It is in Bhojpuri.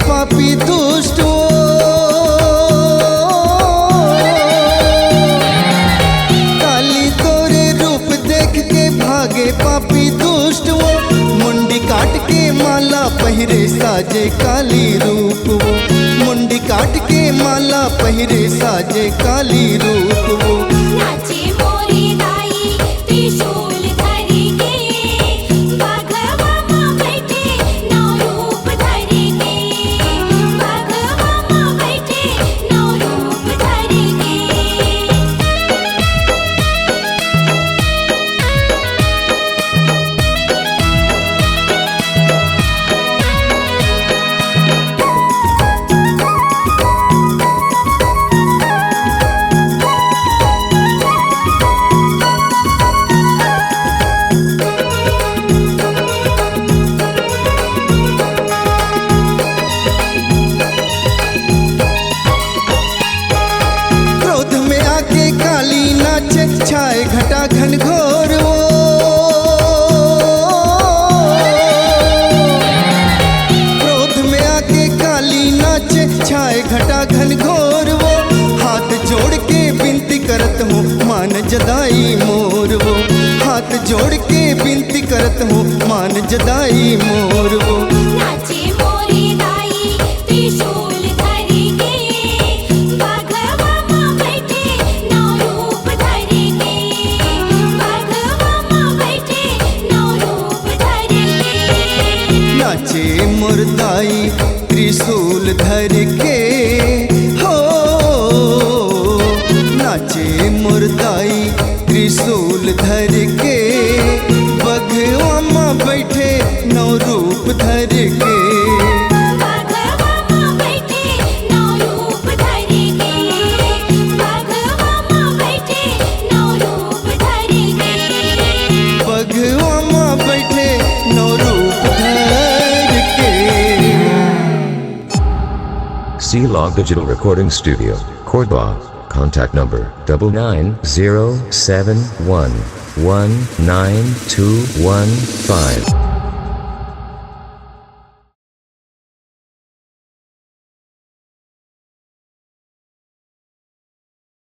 पापी दुष्ट वो, काली तोरे रूप देख के भागे पापी दुष्ट वो, मुंडी काट के माला पहिरे साजे काली रूप वो, मुंडी काट के माला पहिरे साजे काली रूप वो। नाचे मोरी दाई त्रिशूल धरी के, बाघवा माँ बैठे नौ रूप धरी के, बाघवा माँ बैठे नौ रूप धरी के। छाए घटा घनघोर वो, क्रोध में आके काली नाचे छाए घटा घनघोर वो, हाथ जोड़ के विनती करत हूँ मान जदाई मोर वो, हाथ जोड़ के विनती करत हूँ मान जदाई मोर वो। नाचे मोरी दाई त्रिशूल धरी के, बाघवा माँ बैठे नौ रूप धरी के, बाघवा माँ बैठे नौ रूप धरी के। नाचे मुर्दाई त्रिशूल धर के हो, नाचे मुर्दाई त्रिशूल धर के, बघवा माँ बैठे नौ रूप धर के, बाघवा माँ बैठे नौ रूप धरी के, बाघवा माँ बैठे नौ रूप धरी के, बघवा माँ बैठे नौ रूप धर के। C-Log Digital Recording Studio, Cordoba. Contact number 9907119215.